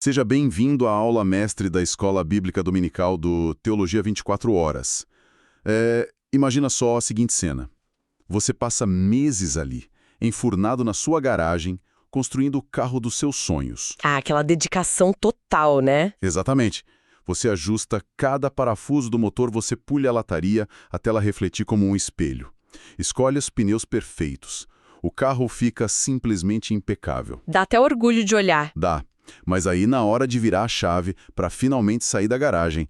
Seja bem-vindo à aula mestre da Escola Bíblica Dominical do Teologia 24 Horas. Imagina só a seguinte cena. Você passa meses ali, enfurnado na sua garagem, construindo o carro dos seus sonhos. Ah, aquela dedicação total, né? Exatamente. Você ajusta cada parafuso do motor, você pulha a lataria até ela refletir como um espelho. Escolhe os pneus perfeitos. O carro fica simplesmente impecável. Dá até orgulho de olhar. Dá. Mas aí, na hora de virar a chave para finalmente sair da garagem,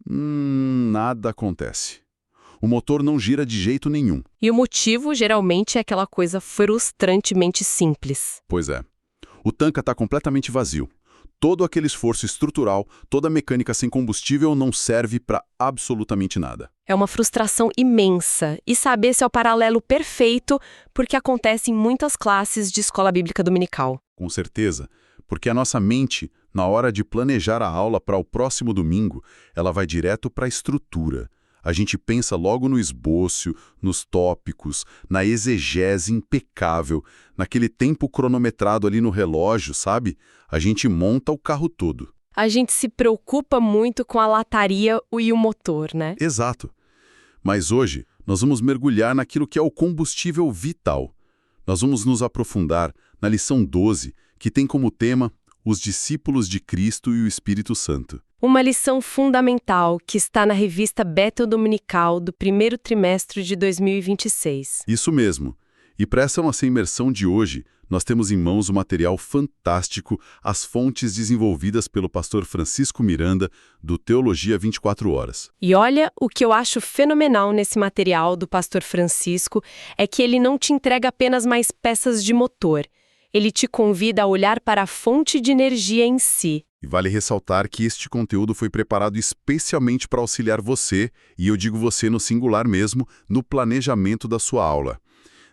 nada acontece. O motor não gira de jeito nenhum. E o motivo, geralmente, é aquela coisa frustrantemente simples. Pois é. O tanque está completamente vazio. Todo aquele esforço estrutural, toda a mecânica sem combustível não serve para absolutamente nada. É uma frustração imensa. E saber esse é o paralelo perfeito, porque acontece em muitas classes de escola bíblica dominical. Com certeza. Porque a nossa mente, na hora de planejar a aula para o próximo domingo, ela vai direto para a estrutura. A gente pensa logo no esboço, nos tópicos, na exegese impecável, naquele tempo cronometrado ali no relógio, sabe? A gente monta o carro todo. A gente se preocupa muito com a lataria e o motor, né? Exato. Mas hoje, nós vamos mergulhar naquilo que é o combustível vital. Nós vamos nos aprofundar na lição 12, que tem como tema os discípulos de Cristo e o Espírito Santo. Uma lição fundamental que está na revista Bethel Dominical do primeiro trimestre de 2026. Isso mesmo. E para essa nossa imersão de hoje, nós temos em mãos um material fantástico, as fontes desenvolvidas pelo pastor Francisco Miranda, do Teologia 24 Horas. E olha, o que eu acho fenomenal nesse material do pastor Francisco é que ele não te entrega apenas mais peças de motor. Ele te convida a olhar para a fonte de energia em si. E vale ressaltar que este conteúdo foi preparado especialmente para auxiliar você, e eu digo você no singular mesmo, no planejamento da sua aula.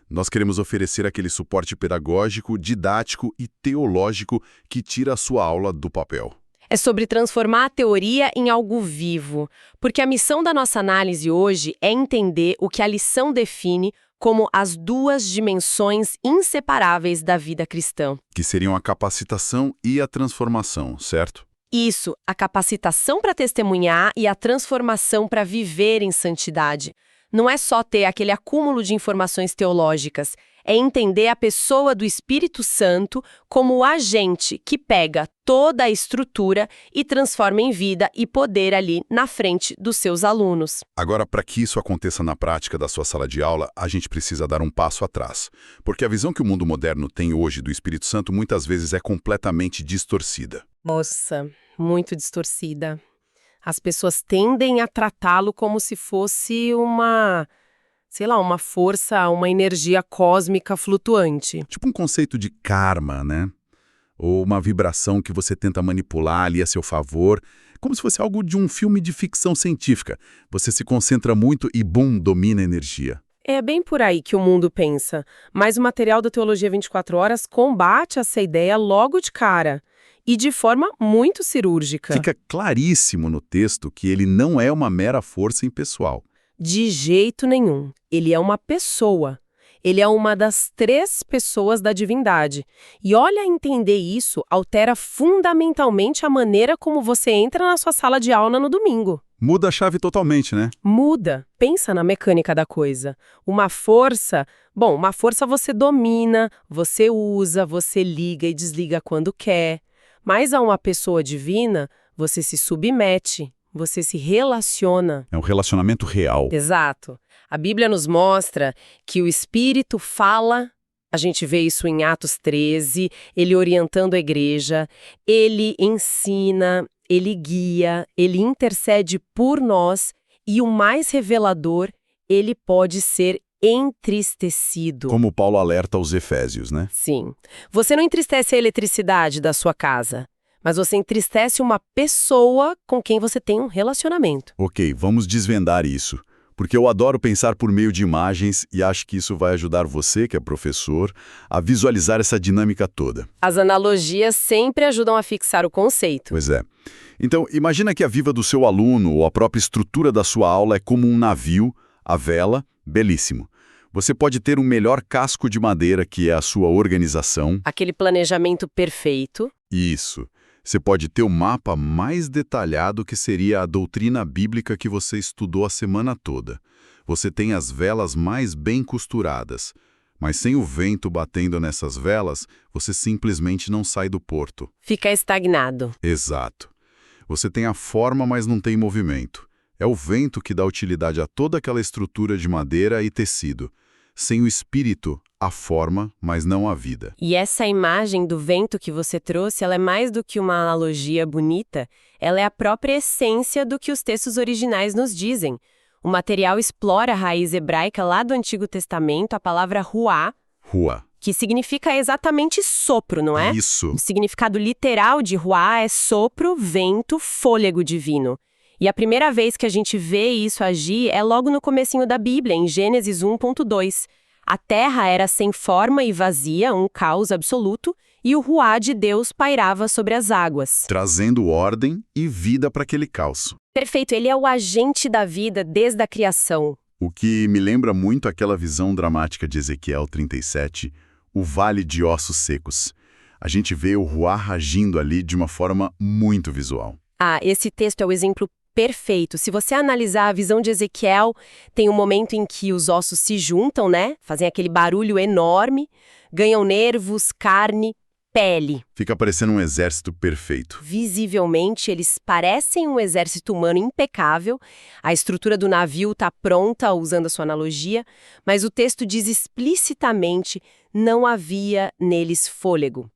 Nós queremos oferecer aquele suporte pedagógico, didático e teológico que tira a sua aula do papel. É sobre transformar a teoria em algo vivo, porque a missão da nossa análise hoje é entender o que a lição define como as duas dimensões inseparáveis da vida cristã. Que seriam a capacitação e a transformação, certo? Isso, a capacitação para testemunhar e a transformação para viver em santidade. Não é só ter aquele acúmulo de informações teológicas, é entender a pessoa do Espírito Santo como o agente que pega toda a estrutura e transforma em vida e poder ali na frente dos seus alunos. Agora, para que isso aconteça na prática da sua sala de aula, a gente precisa dar um passo atrás. Porque a visão que o mundo moderno tem hoje do Espírito Santo muitas vezes é completamente distorcida. Nossa, muito distorcida. As pessoas tendem a tratá-lo como se fosse uma força, uma energia cósmica flutuante. Tipo um conceito de karma, né? Ou uma vibração que você tenta manipular ali a seu favor, como se fosse algo de um filme de ficção científica. Você se concentra muito e, bum, domina a energia. É bem por aí que o mundo pensa, mas o material da Teologia 24 Horas combate essa ideia logo de cara. E de forma muito cirúrgica. Fica claríssimo no texto que ele não é uma mera força impessoal. De jeito nenhum. Ele é uma pessoa. Ele é uma das 3 pessoas da divindade. E olha, entender isso altera fundamentalmente a maneira como você entra na sua sala de aula no domingo. Muda a chave totalmente, né? Muda. Pensa na mecânica da coisa. Uma força você domina, você usa, você liga e desliga quando quer. Mas a uma pessoa divina, você se submete, você se relaciona. É um relacionamento real. Exato. A Bíblia nos mostra que o Espírito fala, a gente vê isso em Atos 13, ele orientando a igreja, ele ensina, ele guia, ele intercede por nós e o mais revelador, ele pode ser entristecido. Como Paulo alerta aos Efésios, né? Sim. Você não entristece a eletricidade da sua casa, mas você entristece uma pessoa com quem você tem um relacionamento. Ok, vamos desvendar isso. Porque eu adoro pensar por meio de imagens e acho que isso vai ajudar você, que é professor, a visualizar essa dinâmica toda. As analogias sempre ajudam a fixar o conceito. Pois é. Então, imagina que a viva do seu aluno ou a própria estrutura da sua aula é como um navio, a vela, belíssimo. Você pode ter um melhor casco de madeira, que é a sua organização. Aquele planejamento perfeito. Isso. Você pode ter o mapa mais detalhado que seria a doutrina bíblica que você estudou a semana toda. Você tem as velas mais bem costuradas, mas sem o vento batendo nessas velas, você simplesmente não sai do porto. Fica estagnado. Exato. Você tem a forma, mas não tem movimento. É o vento que dá utilidade a toda aquela estrutura de madeira e tecido. Sem o espírito, a forma, mas não a vida. E essa imagem do vento que você trouxe, ela é mais do que uma analogia bonita, ela é a própria essência do que os textos originais nos dizem. O material explora a raiz hebraica lá do Antigo Testamento, a palavra ruá, Rua. que significa exatamente sopro, não é? Isso. O significado literal de ruá é sopro, vento, fôlego divino. E a primeira vez que a gente vê isso agir é logo no comecinho da Bíblia, em Gênesis 1:2. A terra era sem forma e vazia, um caos absoluto, e o ruá de Deus pairava sobre as águas. Trazendo ordem e vida para aquele caos. Perfeito, ele é o agente da vida desde a criação. O que me lembra muito aquela visão dramática de Ezequiel 37, o vale de ossos secos. A gente vê o ruá agindo ali de uma forma muito visual. Ah, esse texto é o exemplo perfeito. Se você analisar a visão de Ezequiel, tem um momento em que os ossos se juntam, né? Fazem aquele barulho enorme, ganham nervos, carne, pele. Fica parecendo um exército perfeito. Visivelmente, eles parecem um exército humano impecável. A estrutura do navio está pronta, usando a sua analogia, mas o texto diz explicitamente: não havia neles fôlego.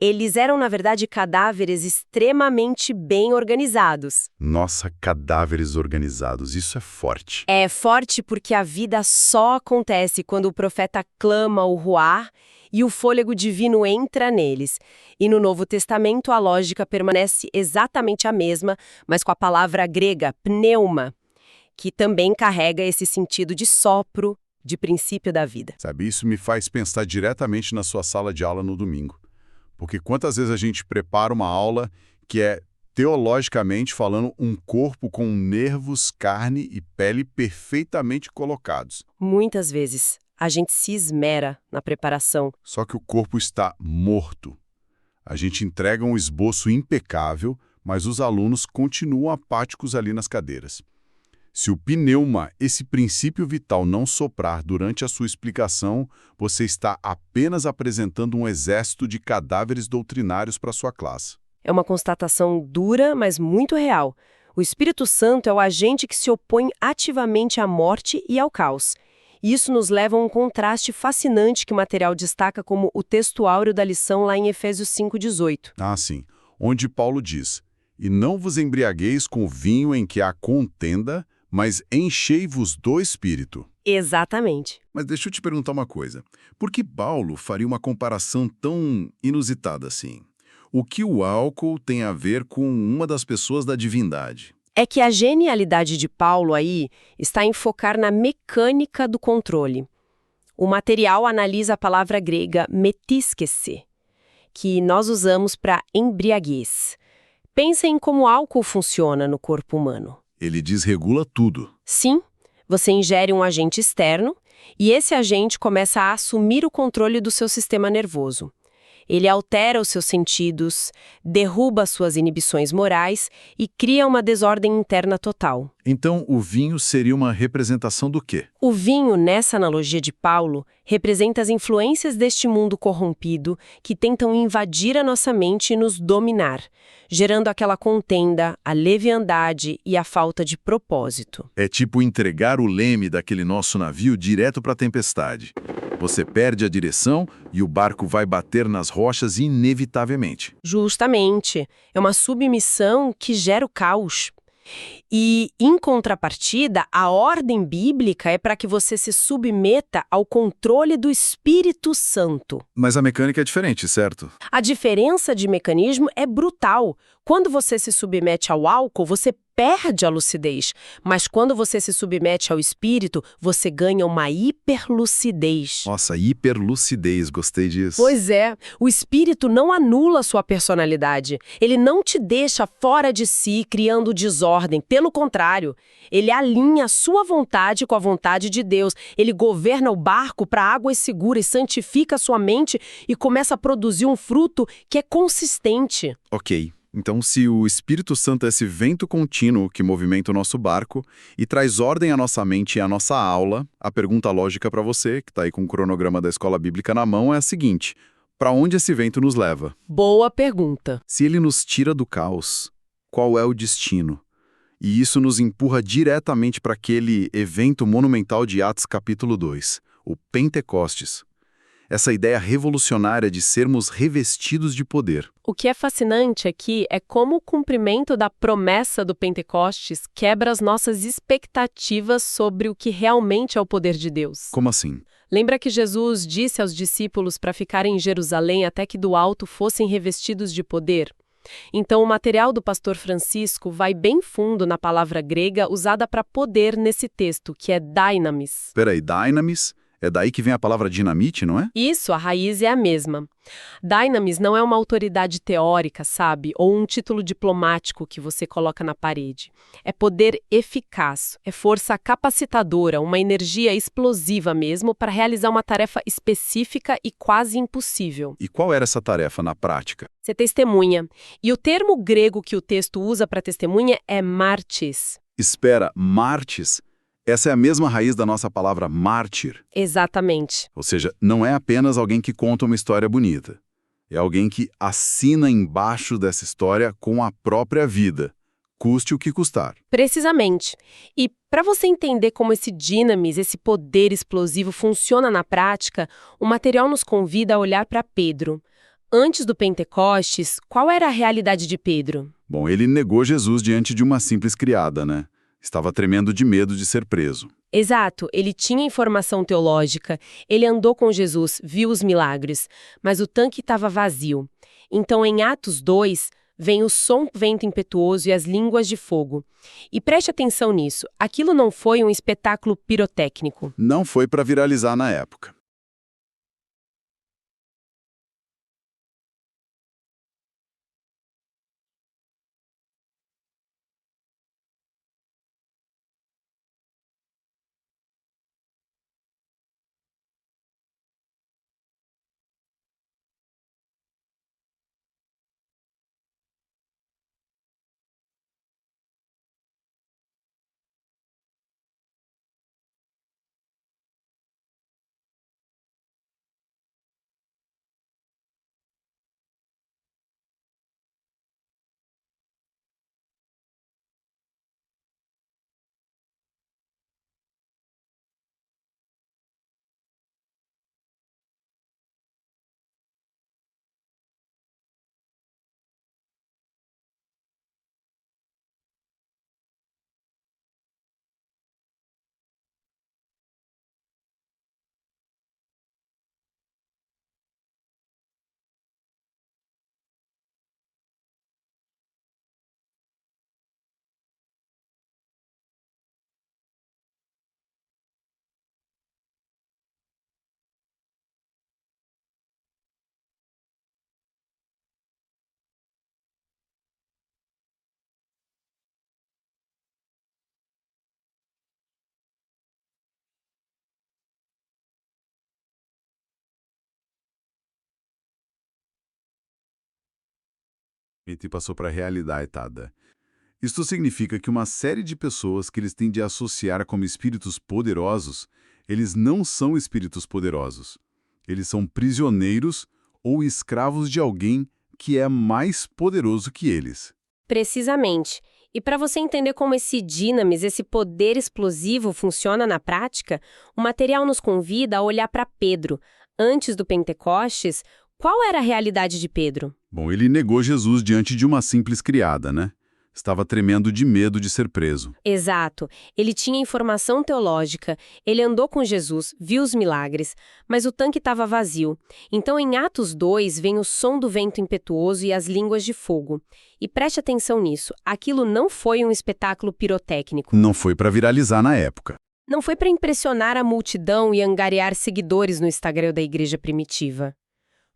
Eles eram, na verdade, cadáveres extremamente bem organizados. Nossa, cadáveres organizados, isso é forte. É forte porque a vida só acontece quando o profeta clama o ruá e o fôlego divino entra neles. E no Novo Testamento a lógica permanece exatamente a mesma, mas com a palavra grega pneuma, que também carrega esse sentido de sopro, de princípio da vida. Sabe, isso me faz pensar diretamente na sua sala de aula no domingo. Porque quantas vezes a gente prepara uma aula que é, teologicamente falando, um corpo com nervos, carne e pele perfeitamente colocados. Muitas vezes a gente se esmera na preparação. Só que o corpo está morto. A gente entrega um esboço impecável, mas os alunos continuam apáticos ali nas cadeiras. Se o pneuma, esse princípio vital, não soprar durante a sua explicação, você está apenas apresentando um exército de cadáveres doutrinários para sua classe. É uma constatação dura, mas muito real. O Espírito Santo é o agente que se opõe ativamente à morte e ao caos. E isso nos leva a um contraste fascinante que o material destaca como o texto áureo da lição lá em Efésios 5:18. Ah, sim. Onde Paulo diz: "E não vos embriagueis com o vinho em que há contenda, mas enchei-vos do Espírito." Exatamente. Mas deixa eu te perguntar uma coisa. Por que Paulo faria uma comparação tão inusitada assim? O que o álcool tem a ver com uma das pessoas da divindade? É que a genialidade de Paulo aí está em focar na mecânica do controle. O material analisa a palavra grega metiskese, que nós usamos para embriaguez. Pensa em como o álcool funciona no corpo humano. Ele desregula tudo. Sim, você ingere um agente externo e esse agente começa a assumir o controle do seu sistema nervoso. Ele altera os seus sentidos, derruba suas inibições morais e cria uma desordem interna total. Então, o vinho seria uma representação do quê? O vinho, nessa analogia de Paulo, representa as influências deste mundo corrompido que tentam invadir a nossa mente e nos dominar, gerando aquela contenda, a leviandade e a falta de propósito. É tipo entregar o leme daquele nosso navio direto para a tempestade. Você perde a direção e o barco vai bater nas rochas inevitavelmente. Justamente. É uma submissão que gera o caos. E, em contrapartida, a ordem bíblica é para que você se submeta ao controle do Espírito Santo. Mas a mecânica é diferente, certo? A diferença de mecanismo é brutal. Quando você se submete ao álcool, você perde a lucidez. Mas quando você se submete ao Espírito, você ganha uma hiperlucidez. Nossa, hiperlucidez, gostei disso. Pois é, o Espírito não anula sua personalidade. Ele não te deixa fora de si, criando desordem. Pelo contrário, ele alinha a sua vontade com a vontade de Deus. Ele governa o barco para águas seguras, santifica a sua mente e começa a produzir um fruto que é consistente. Ok, Então, se o Espírito Santo é esse vento contínuo que movimenta o nosso barco e traz ordem à nossa mente e à nossa aula, a pergunta lógica para você, que está aí com o cronograma da escola bíblica na mão, é a seguinte: para onde esse vento nos leva? Boa pergunta. Se ele nos tira do caos, qual é o destino? E isso nos empurra diretamente para aquele evento monumental de Atos capítulo 2, o Pentecostes. Essa ideia revolucionária de sermos revestidos de poder. O que é fascinante aqui é como o cumprimento da promessa do Pentecostes quebra as nossas expectativas sobre o que realmente é o poder de Deus. Como assim? Lembra que Jesus disse aos discípulos para ficarem em Jerusalém até que do alto fossem revestidos de poder? Então, o material do pastor Francisco vai bem fundo na palavra grega usada para poder nesse texto, que é dynamis. Peraí, dynamis? É daí que vem a palavra dinamite, não é? Isso, a raiz é a mesma. Dynamis não é uma autoridade teórica, sabe? Ou um título diplomático que você coloca na parede. É poder eficaz, é força capacitadora, uma energia explosiva mesmo para realizar uma tarefa específica e quase impossível. E qual era essa tarefa na prática? Você testemunha. E o termo grego que o texto usa para testemunha é martis. Espera, martis? Essa é a mesma raiz da nossa palavra mártir. Exatamente. Ou seja, não é apenas alguém que conta uma história bonita. É alguém que assina embaixo dessa história com a própria vida, custe o que custar. Precisamente. E para você entender como esse dynamis, esse poder explosivo funciona na prática, o material nos convida a olhar para Pedro. Antes do Pentecostes, qual era a realidade de Pedro? Bom, ele negou Jesus diante de uma simples criada, né? Estava tremendo de medo de ser preso. Exato, ele tinha informação teológica, ele andou com Jesus, viu os milagres, mas o tanque estava vazio. Então, em Atos 2, vem o som do vento impetuoso e as línguas de fogo. E preste atenção nisso, aquilo não foi um espetáculo pirotécnico. Não foi para viralizar na época. E passou para a realidade, Tada. Isto significa que uma série de pessoas que eles têm de associar como espíritos poderosos, eles não são espíritos poderosos. Eles são prisioneiros ou escravos de alguém que é mais poderoso que eles. Precisamente. E para você entender como esse dynamis, esse poder explosivo funciona na prática, o material nos convida a olhar para Pedro. Antes do Pentecostes, qual era a realidade de Pedro? Bom, ele negou Jesus diante de uma simples criada, né? Estava tremendo de medo de ser preso. Exato. Ele tinha informação teológica, ele andou com Jesus, viu os milagres, mas o tanque estava vazio. Então, em Atos 2, vem o som do vento impetuoso e as línguas de fogo. E preste atenção nisso, aquilo não foi um espetáculo pirotécnico. Não foi para viralizar na época. Não foi para impressionar a multidão e angariar seguidores no Instagram da igreja primitiva.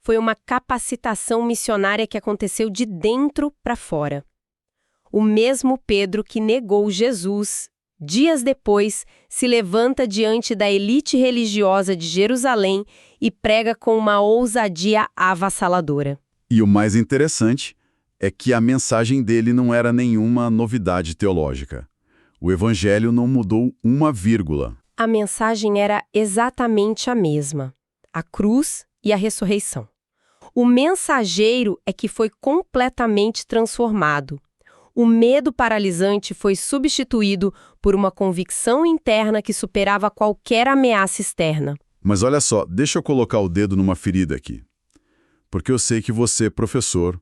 Foi uma capacitação missionária que aconteceu de dentro para fora. O mesmo Pedro que negou Jesus, dias depois, se levanta diante da elite religiosa de Jerusalém e prega com uma ousadia avassaladora. E o mais interessante é que a mensagem dele não era nenhuma novidade teológica. O evangelho não mudou uma vírgula. A mensagem era exatamente a mesma: a cruz e a ressurreição. O mensageiro é que foi completamente transformado. O medo paralisante foi substituído por uma convicção interna que superava qualquer ameaça externa. Mas olha só, deixa eu colocar o dedo numa ferida aqui. Porque eu sei que você, professor,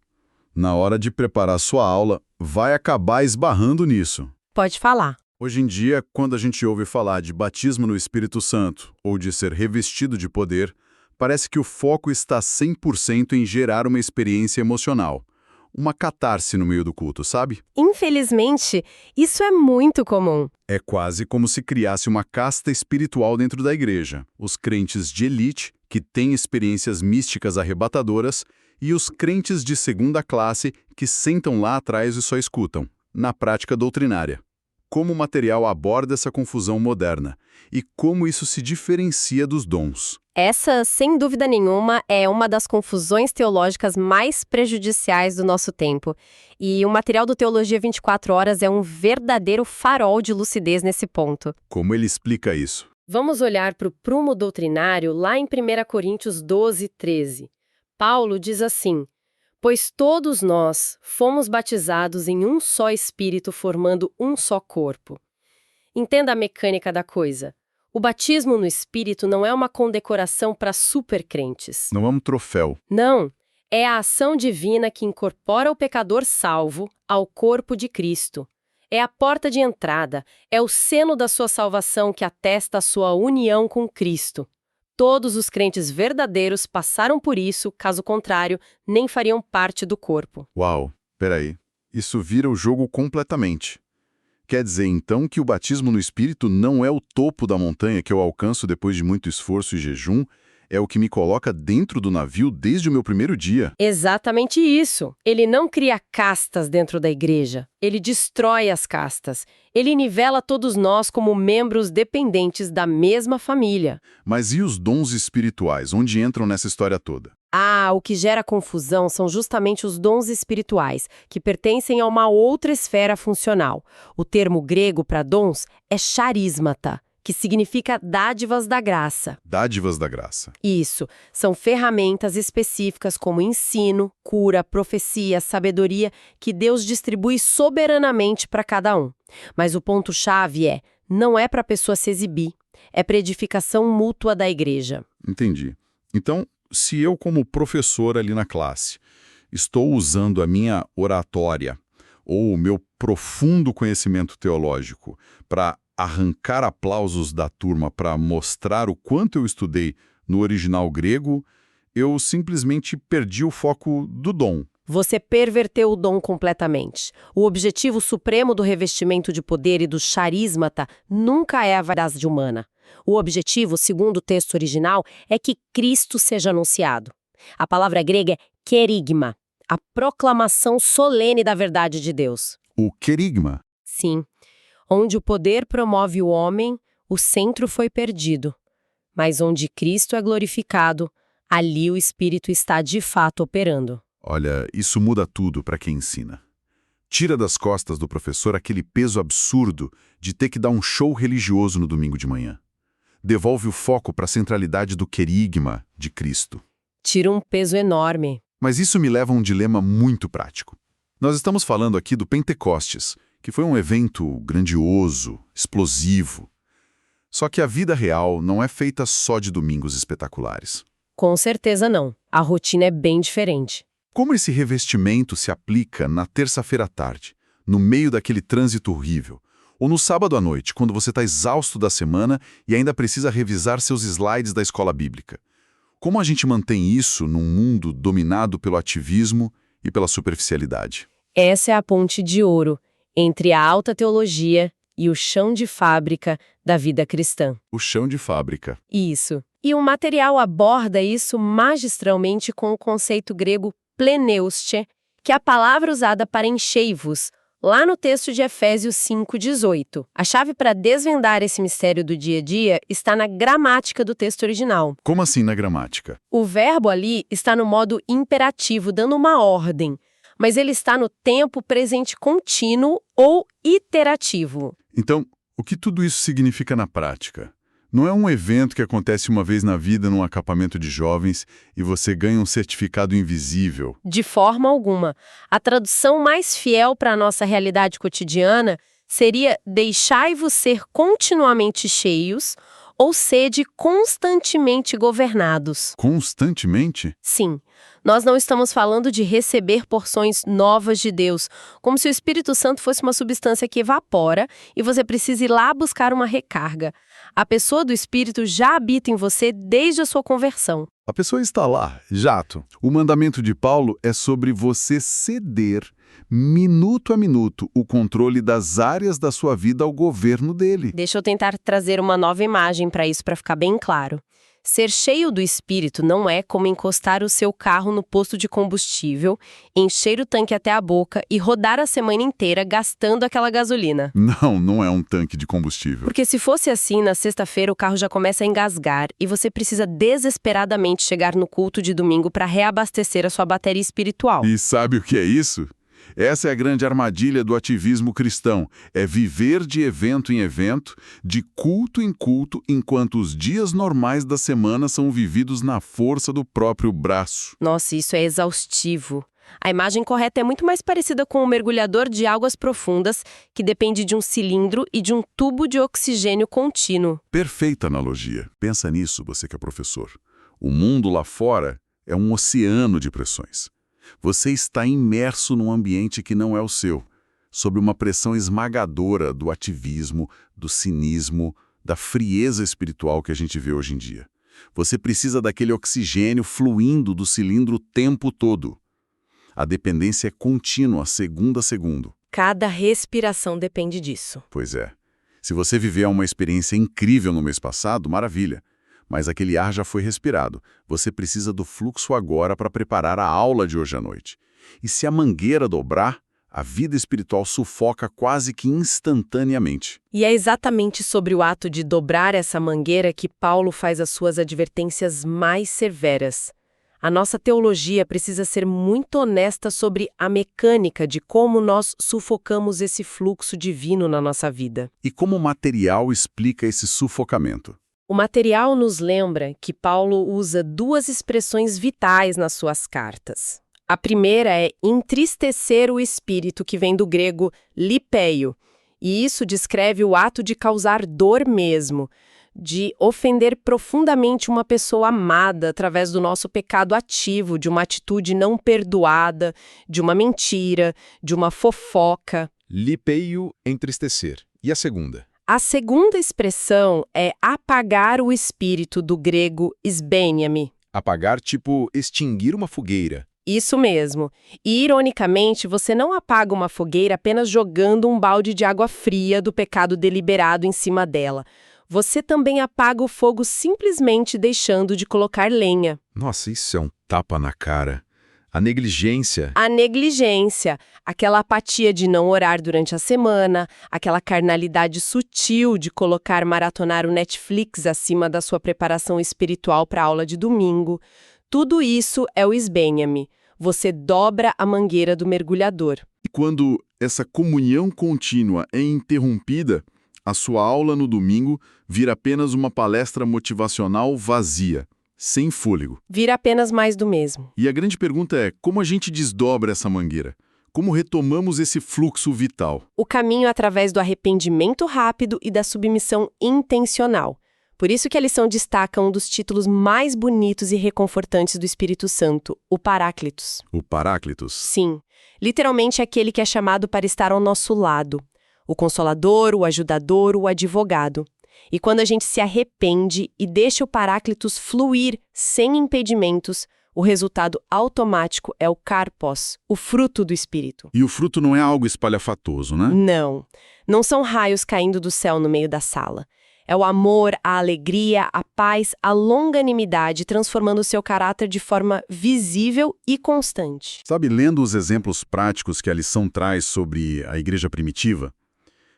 na hora de preparar sua aula, vai acabar esbarrando nisso. Pode falar. Hoje em dia, quando a gente ouve falar de batismo no Espírito Santo ou de ser revestido de poder, parece que o foco está 100% em gerar uma experiência emocional. Uma catarse no meio do culto, sabe? Infelizmente, isso é muito comum. É quase como se criasse uma casta espiritual dentro da igreja. Os crentes de elite, que têm experiências místicas arrebatadoras, e os crentes de segunda classe, que sentam lá atrás e só escutam, na prática doutrinária. Como o material aborda essa confusão moderna e como isso se diferencia dos dons. Essa, sem dúvida nenhuma, é uma das confusões teológicas mais prejudiciais do nosso tempo. E o material do Teologia 24 Horas é um verdadeiro farol de lucidez nesse ponto. Como ele explica isso? Vamos olhar para o prumo doutrinário lá em 1 Coríntios 12, 13. Paulo diz assim: pois todos nós fomos batizados em um só Espírito, formando um só corpo. Entenda a mecânica da coisa. O batismo no Espírito não é uma condecoração para supercrentes. Não é um troféu. Não, é a ação divina que incorpora o pecador salvo ao corpo de Cristo. É a porta de entrada, é o seno da sua salvação que atesta a sua união com Cristo. Todos os crentes verdadeiros passaram por isso, caso contrário, nem fariam parte do corpo. Uau, peraí. Isso vira o jogo completamente. Quer dizer, então, que o batismo no Espírito não é o topo da montanha que eu alcanço depois de muito esforço e jejum, é o que me coloca dentro do navio desde o meu primeiro dia? Exatamente isso. Ele não cria castas dentro da igreja. Ele destrói as castas. Ele nivela todos nós como membros dependentes da mesma família. Mas e os dons espirituais? Onde entram nessa história toda? O que gera confusão são justamente os dons espirituais, que pertencem a uma outra esfera funcional. O termo grego para dons é charismata, que significa dádivas da graça. Dádivas da graça. Isso, são ferramentas específicas como ensino, cura, profecia, sabedoria, que Deus distribui soberanamente para cada um. Mas o ponto-chave não é para a pessoa se exibir, é para edificação mútua da igreja. Entendi. Então, se eu, como professor ali na classe, estou usando a minha oratória ou o meu profundo conhecimento teológico para arrancar aplausos da turma para mostrar o quanto eu estudei no original grego, eu simplesmente perdi o foco do dom. Você perverteu o dom completamente. O objetivo supremo do revestimento de poder e do charismata nunca é a vaidade humana. O objetivo, segundo o texto original, é que Cristo seja anunciado. A palavra grega é querigma, a proclamação solene da verdade de Deus. O querigma? Sim. Onde o poder promove o homem, o centro foi perdido. Mas onde Cristo é glorificado, ali o Espírito está de fato operando. Olha, isso muda tudo para quem ensina. Tira das costas do professor aquele peso absurdo de ter que dar um show religioso no domingo de manhã. Devolve o foco para a centralidade do querigma de Cristo. Tira um peso enorme. Mas isso me leva a um dilema muito prático. Nós estamos falando aqui do Pentecostes, que foi um evento grandioso, explosivo. Só que a vida real não é feita só de domingos espetaculares. Com certeza não. A rotina é bem diferente. Como esse revestimento se aplica na terça-feira à tarde, no meio daquele trânsito horrível, ou no sábado à noite, quando você está exausto da semana e ainda precisa revisar seus slides da escola bíblica? Como a gente mantém isso num mundo dominado pelo ativismo e pela superficialidade? Essa é a ponte de ouro entre a alta teologia e o chão de fábrica da vida cristã. O chão de fábrica. Isso. E o material aborda isso magistralmente com o conceito grego pleneuste, que é a palavra usada para enchei-vos, lá no texto de Efésios 5:18. A chave para desvendar esse mistério do dia a dia está na gramática do texto original. Como assim na gramática? O verbo ali está no modo imperativo, dando uma ordem. mas ele está no tempo presente contínuo ou iterativo. Então, o que tudo isso significa na prática? Não é um evento que acontece uma vez na vida num acampamento de jovens e você ganha um certificado invisível. De forma alguma. A tradução mais fiel para a nossa realidade cotidiana seria deixai-vos ser continuamente cheios ou sede constantemente governados. Constantemente? Sim, nós não estamos falando de receber porções novas de Deus, como se o Espírito Santo fosse uma substância que evapora e você precisa ir lá buscar uma recarga. A pessoa do Espírito já habita em você desde a sua conversão. A pessoa está lá, jato. O mandamento de Paulo é sobre você ceder, minuto a minuto, o controle das áreas da sua vida ao governo dele. Deixa eu tentar trazer uma nova imagem para isso, para ficar bem claro. Ser cheio do Espírito não é como encostar o seu carro no posto de combustível, encher o tanque até a boca e rodar a semana inteira gastando aquela gasolina. Não é um tanque de combustível. Porque se fosse assim, na sexta-feira o carro já começa a engasgar e você precisa desesperadamente chegar no culto de domingo para reabastecer a sua bateria espiritual. E sabe o que é isso? Essa é a grande armadilha do ativismo cristão. É viver de evento em evento, de culto em culto, enquanto os dias normais da semana são vividos na força do próprio braço. Nossa, isso é exaustivo. A imagem correta é muito mais parecida com um mergulhador de águas profundas, que depende de um cilindro e de um tubo de oxigênio contínuo. Perfeita analogia. Pensa nisso, você que é professor. O mundo lá fora é um oceano de pressões. Você está imerso num ambiente que não é o seu, sob uma pressão esmagadora do ativismo, do cinismo, da frieza espiritual que a gente vê hoje em dia. Você precisa daquele oxigênio fluindo do cilindro o tempo todo. A dependência é contínua, segundo a segundo. Cada respiração depende disso. Pois é. Se você viveu uma experiência incrível no mês passado, maravilha. Mas aquele ar já foi respirado. Você precisa do fluxo agora para preparar a aula de hoje à noite. E se a mangueira dobrar, a vida espiritual sufoca quase que instantaneamente. E é exatamente sobre o ato de dobrar essa mangueira que Paulo faz as suas advertências mais severas. A nossa teologia precisa ser muito honesta sobre a mecânica de como nós sufocamos esse fluxo divino na nossa vida. E como o material explica esse sufocamento? O material nos lembra que Paulo usa duas expressões vitais nas suas cartas. A primeira é entristecer o espírito, que vem do grego lipeio, e isso descreve o ato de causar dor mesmo, de ofender profundamente uma pessoa amada através do nosso pecado ativo, de uma atitude não perdoada, de uma mentira, de uma fofoca. Lipeio, entristecer. E a segunda? A segunda expressão é apagar o espírito, do grego sbeniame. Apagar, tipo extinguir uma fogueira. Isso mesmo. E, ironicamente, você não apaga uma fogueira apenas jogando um balde de água fria do pecado deliberado em cima dela. Você também apaga o fogo simplesmente deixando de colocar lenha. Nossa, isso é um tapa na cara. A negligência. A negligência, aquela apatia de não orar durante a semana, aquela carnalidade sutil de maratonar o Netflix acima da sua preparação espiritual para a aula de domingo. Tudo isso é o sbeniame. Você dobra a mangueira do mergulhador. E quando essa comunhão contínua é interrompida, a sua aula no domingo vira apenas uma palestra motivacional vazia, sem fôlego. Vira apenas mais do mesmo. E a grande pergunta é, como a gente desdobra essa mangueira? Como retomamos esse fluxo vital? O caminho é através do arrependimento rápido e da submissão intencional. Por isso que a lição destaca um dos títulos mais bonitos e reconfortantes do Espírito Santo, o Paráclitos. O Paráclitos? Sim, literalmente aquele que é chamado para estar ao nosso lado. O Consolador, o Ajudador, o Advogado. E quando a gente se arrepende e deixa o Paráclitos fluir sem impedimentos, o resultado automático é o karpos, o fruto do Espírito. E o fruto não é algo espalhafatoso, né? Não. Não são raios caindo do céu no meio da sala. É o amor, a alegria, a paz, a longanimidade, transformando o seu caráter de forma visível e constante. Sabe, lendo os exemplos práticos que a lição traz sobre a igreja primitiva,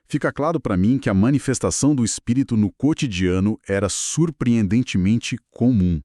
fica claro para mim que a manifestação do Espírito no cotidiano era surpreendentemente comum.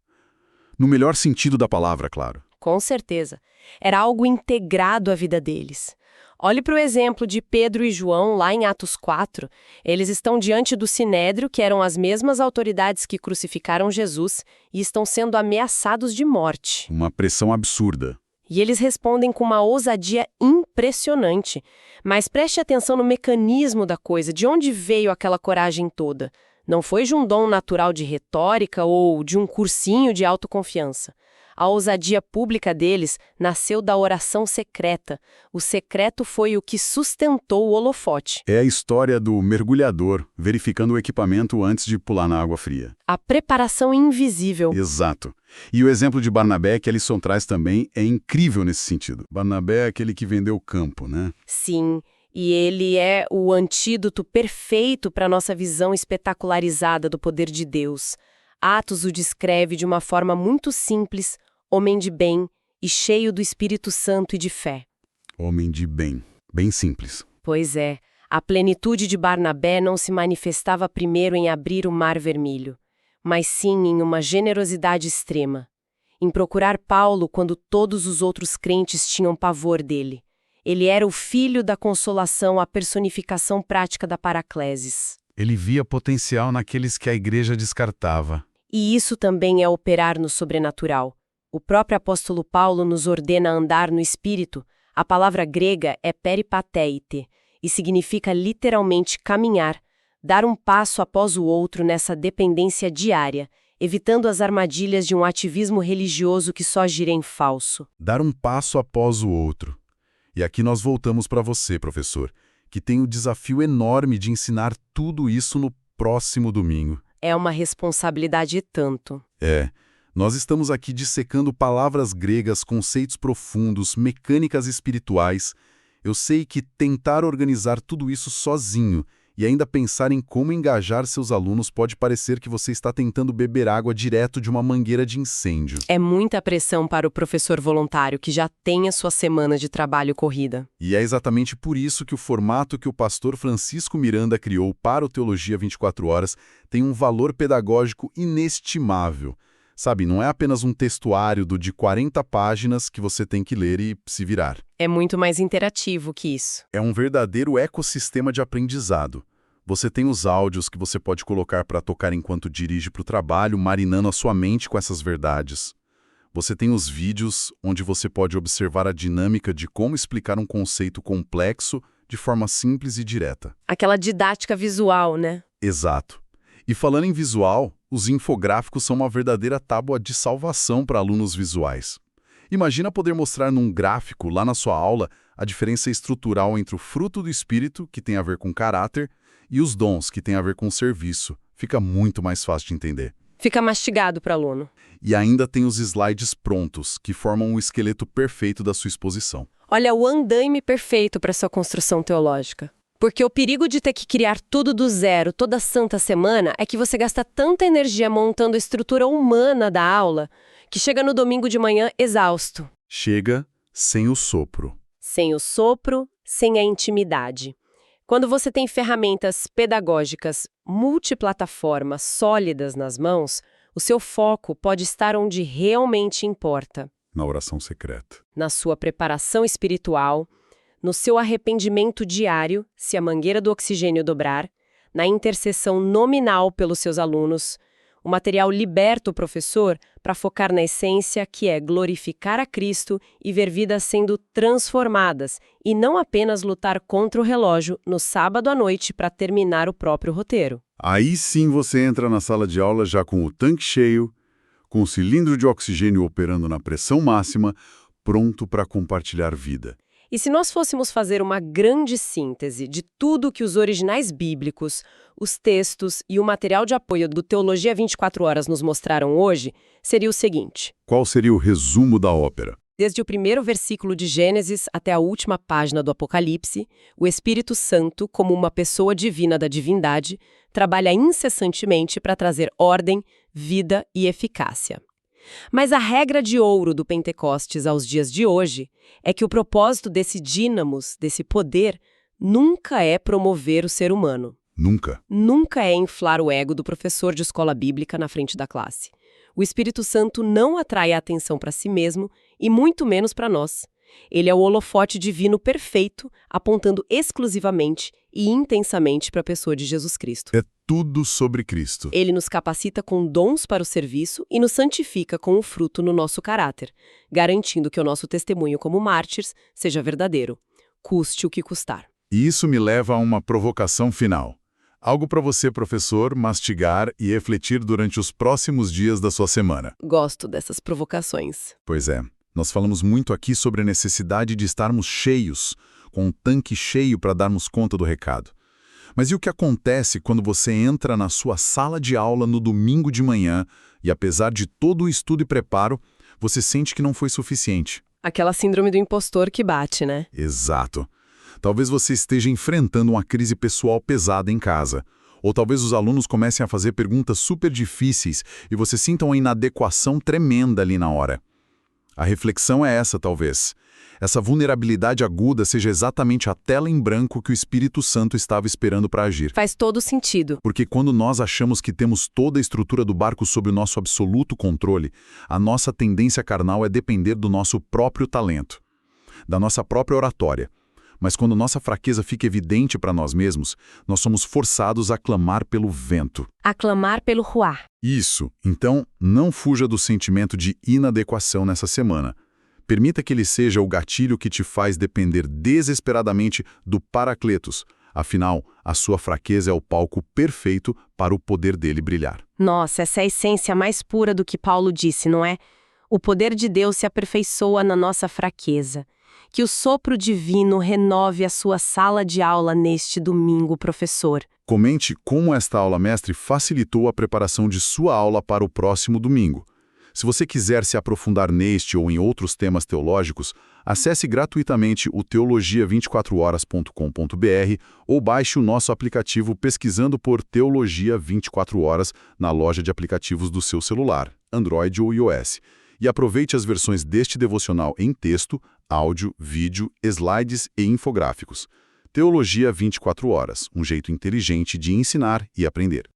No melhor sentido da palavra, claro. Com certeza. Era algo integrado à vida deles. Olhe para o exemplo de Pedro e João lá em Atos 4. Eles estão diante do Sinédrio, que eram as mesmas autoridades que crucificaram Jesus, e estão sendo ameaçados de morte. Uma pressão absurda. E eles respondem com uma ousadia impressionante. Mas preste atenção no mecanismo da coisa, de onde veio aquela coragem toda. Não foi de um dom natural de retórica ou de um cursinho de autoconfiança. A ousadia pública deles nasceu da oração secreta. O secreto foi o que sustentou o holofote. É a história do mergulhador verificando o equipamento antes de pular na água fria. A preparação invisível. Exato. E o exemplo de Barnabé que a lição traz também é incrível nesse sentido. Barnabé é aquele que vendeu o campo, né? Sim, e ele é o antídoto perfeito para a nossa visão espetacularizada do poder de Deus. Atos o descreve de uma forma muito simples, homem de bem e cheio do Espírito Santo e de fé. Homem de bem. Bem simples. Pois é, a plenitude de Barnabé não se manifestava primeiro em abrir o Mar Vermelho, mas sim em uma generosidade extrema, em procurar Paulo quando todos os outros crentes tinham pavor dele. Ele era o filho da consolação, a personificação prática da paraclesis. Ele via potencial naqueles que a igreja descartava. E isso também é operar no sobrenatural. O próprio apóstolo Paulo nos ordena andar no Espírito. A palavra grega é peripateite e significa literalmente caminhar, dar um passo após o outro nessa dependência diária, evitando as armadilhas de um ativismo religioso que só gira em falso. Dar um passo após o outro. E aqui nós voltamos para você, professor, que tem o desafio enorme de ensinar tudo isso no próximo domingo. É uma responsabilidade e tanto. Nós estamos aqui dissecando palavras gregas, conceitos profundos, mecânicas espirituais. Eu sei que tentar organizar tudo isso sozinho e ainda pensar em como engajar seus alunos pode parecer que você está tentando beber água direto de uma mangueira de incêndio. É muita pressão para o professor voluntário que já tem a sua semana de trabalho corrida. E é exatamente por isso que o formato que o pastor Francisco Miranda criou para o Teologia 24 Horas tem um valor pedagógico inestimável. Sabe, não é apenas um textuário de 40 páginas que você tem que ler e se virar. É muito mais interativo que isso. É um verdadeiro ecossistema de aprendizado. Você tem os áudios que você pode colocar para tocar enquanto dirige para o trabalho, marinando a sua mente com essas verdades. Você tem os vídeos, onde você pode observar a dinâmica de como explicar um conceito complexo de forma simples e direta. Aquela didática visual, né? Exato. E falando em visual, os infográficos são uma verdadeira tábua de salvação para alunos visuais. Imagina poder mostrar num gráfico, lá na sua aula, a diferença estrutural entre o fruto do espírito, que tem a ver com caráter, e os dons, que tem a ver com serviço. Fica muito mais fácil de entender. Fica mastigado para o aluno. E ainda tem os slides prontos, que formam o esqueleto perfeito da sua exposição. Olha, o andaime perfeito para sua construção teológica. Porque o perigo de ter que criar tudo do zero toda santa semana é que você gasta tanta energia montando a estrutura humana da aula que chega no domingo de manhã exausto. Chega sem o sopro. Sem o sopro, sem a intimidade. Quando você tem ferramentas pedagógicas multiplataforma sólidas nas mãos, o seu foco pode estar onde realmente importa. Na oração secreta. Na sua preparação espiritual, no seu arrependimento diário, se a mangueira do oxigênio dobrar, na intercessão nominal pelos seus alunos. O material liberta o professor para focar na essência, que é glorificar a Cristo e ver vidas sendo transformadas, e não apenas lutar contra o relógio no sábado à noite para terminar o próprio roteiro. Aí sim você entra na sala de aula já com o tanque cheio, com o cilindro de oxigênio operando na pressão máxima, pronto para compartilhar vida. E se nós fôssemos fazer uma grande síntese de tudo que os originais bíblicos, os textos e o material de apoio do Teologia 24 Horas nos mostraram hoje, seria o seguinte. Qual seria o resumo da ópera? Desde o primeiro versículo de Gênesis até a última página do Apocalipse, o Espírito Santo, como uma pessoa divina da divindade, trabalha incessantemente para trazer ordem, vida e eficácia. Mas a regra de ouro do Pentecostes aos dias de hoje é que o propósito desse dínamos, desse poder, nunca é promover o ser humano. Nunca. Nunca é inflar o ego do professor de escola bíblica na frente da classe. O Espírito Santo não atrai a atenção para si mesmo e muito menos para nós. Ele é o holofote divino perfeito, apontando exclusivamente e intensamente para a pessoa de Jesus Cristo. É tudo sobre Cristo. Ele nos capacita com dons para o serviço e nos santifica com o fruto no nosso caráter, garantindo que o nosso testemunho como mártires seja verdadeiro, custe o que custar. E isso me leva a uma provocação final. Algo para você, professor, mastigar e refletir durante os próximos dias da sua semana. Gosto dessas provocações. Pois é, nós falamos muito aqui sobre a necessidade de estarmos cheios, com um tanque cheio para darmos conta do recado. Mas e o que acontece quando você entra na sua sala de aula no domingo de manhã e, apesar de todo o estudo e preparo, você sente que não foi suficiente? Aquela síndrome do impostor que bate, né? Exato. Talvez você esteja enfrentando uma crise pessoal pesada em casa. Ou talvez os alunos comecem a fazer perguntas super difíceis e você sinta uma inadequação tremenda ali na hora. A reflexão é essa, talvez. Essa vulnerabilidade aguda seja exatamente a tela em branco que o Espírito Santo estava esperando para agir. Faz todo sentido. Porque quando nós achamos que temos toda a estrutura do barco sob o nosso absoluto controle, a nossa tendência carnal é depender do nosso próprio talento, da nossa própria oratória. Mas quando nossa fraqueza fica evidente para nós mesmos, nós somos forçados a clamar pelo vento. A clamar pelo ruar. Isso. Então, não fuja do sentimento de inadequação nessa semana. Permita que ele seja o gatilho que te faz depender desesperadamente do Paracletos. Afinal, a sua fraqueza é o palco perfeito para o poder dele brilhar. Nossa, essa é a essência mais pura do que Paulo disse, não é? O poder de Deus se aperfeiçoa na nossa fraqueza. Que o sopro divino renove a sua sala de aula neste domingo, professor. Comente como esta aula mestre facilitou a preparação de sua aula para o próximo domingo. Se você quiser se aprofundar neste ou em outros temas teológicos, acesse gratuitamente o teologia24horas.com.br ou baixe o nosso aplicativo pesquisando por Teologia 24 Horas na loja de aplicativos do seu celular, Android ou iOS. E aproveite as versões deste devocional em texto, áudio, vídeo, slides e infográficos. Teologia 24 Horas, um jeito inteligente de ensinar e aprender.